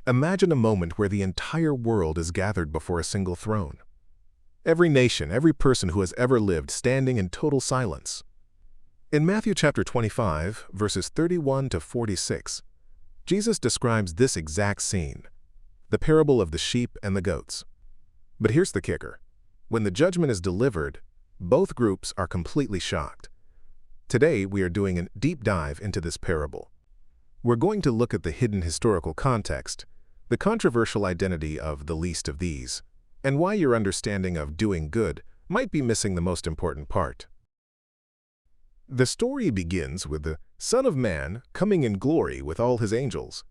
Imagine a moment where the entire world is gathered before a single throne. Every nation, every person who has ever lived standing in total silence. In Matthew chapter 25, verses 31 to 46, Jesus describes this exact scene, the parable of the sheep and the goats. But here's the kicker. When the judgment is delivered, both groups are completely shocked. Today, we are doing a deep dive into this parable. We're going to look at the hidden historical context, the controversial identity of the least of these, and why your understanding of doing good might be missing the most important part. The story begins with the Son of Man coming in glory with all his angels.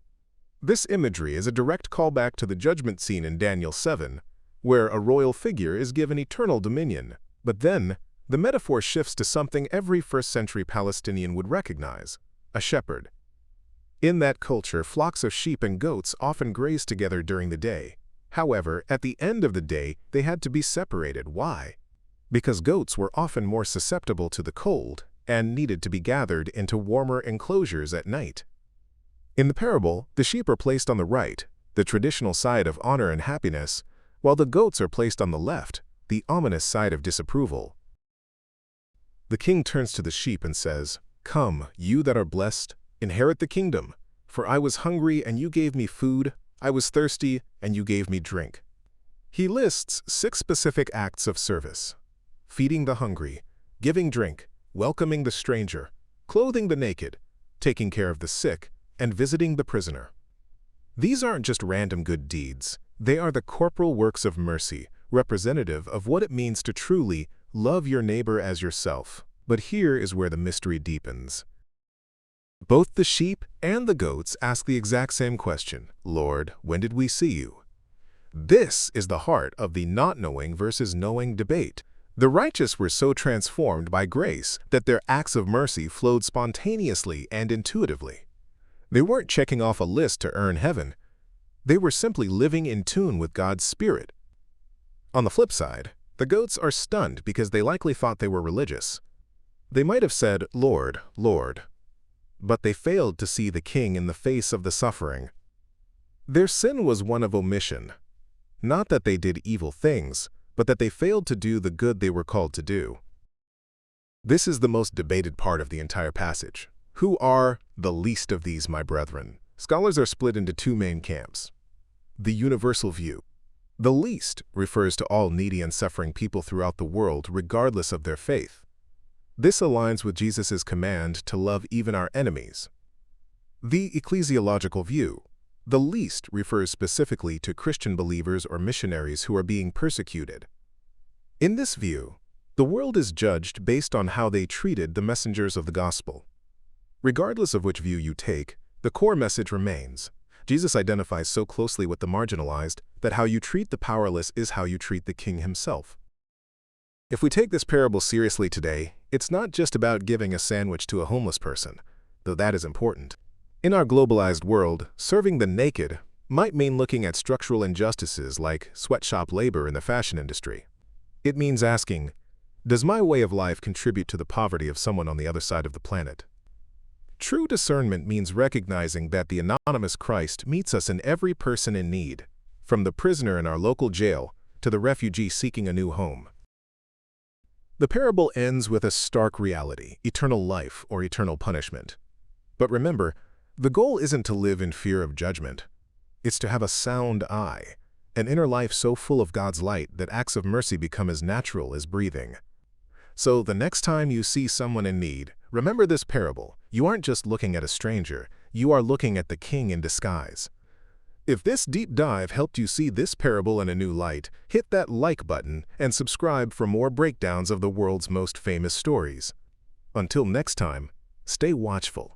This imagery is a direct callback to the judgment scene in Daniel 7, where a royal figure is given eternal dominion. But then, the metaphor shifts to something every first-century Palestinian would recognize, a shepherd. In that culture, flocks of sheep and goats often grazed together during the day. However, at the end of the day, they had to be separated. Why? Because goats were often more susceptible to the cold and needed to be gathered into warmer enclosures at night. In the parable, the sheep are placed on the right, the traditional side of honor and happiness, while the goats are placed on the left, the ominous side of disapproval. The king turns to the sheep and says, "Come, you that are blessed, inherit the kingdom, for I was hungry and you gave me food, I was thirsty and you gave me drink." He lists 6 specific acts of service: feeding the hungry, giving drink, welcoming the stranger, clothing the naked, taking care of the sick, and visiting the prisoner. These aren't just random good deeds. They are the corporal works of mercy, representative of what it means to truly love your neighbor as yourself. But here is where the mystery deepens. Both the sheep and the goats ask the exact same question: "Lord, when did we see you?" This is the heart of the not knowing versus knowing debate. The righteous were so transformed by grace that their acts of mercy flowed spontaneously and intuitively. They weren't checking off a list to earn heaven. They were simply living in tune with God's Spirit. On the flip side, the goats are stunned because they likely thought they were religious. They might have said, "Lord, Lord," but they failed to see the king in the face of the suffering. Their sin was one of omission. Not that they did evil things, but that they failed to do the good they were called to do. This is the most debated part of the entire passage. Who are the least of these, my brethren? Scholars are split into 2 main camps. The universal view. The least refers to all needy and suffering people throughout the world, regardless of their faith. This aligns with Jesus' command to love even our enemies. The ecclesiological view. The least refers specifically to Christian believers or missionaries who are being persecuted. In this view, the world is judged based on how they treated the messengers of the gospel. Regardless of which view you take, the core message remains. Jesus identifies so closely with the marginalized that how you treat the powerless is how you treat the king himself. If we take this parable seriously today, it's not just about giving a sandwich to a homeless person, though that is important. In our globalized world, serving the naked might mean looking at structural injustices like sweatshop labor in the fashion industry. It means asking, does my way of life contribute to the poverty of someone on the other side of the planet? True discernment means recognizing that the anonymous Christ meets us in every person in need, from the prisoner in our local jail to the refugee seeking a new home. The parable ends with a stark reality: eternal life or eternal punishment. But remember, the goal isn't to live in fear of judgment. It's to have a sound eye, an inner life so full of God's light that acts of mercy become as natural as breathing. So the next time you see someone in need, remember this parable. You aren't just looking at a stranger, you are looking at the King in disguise. If this deep dive helped you see this parable in a new light, hit that like button and subscribe for more breakdowns of the world's most famous stories. Until next time, stay watchful.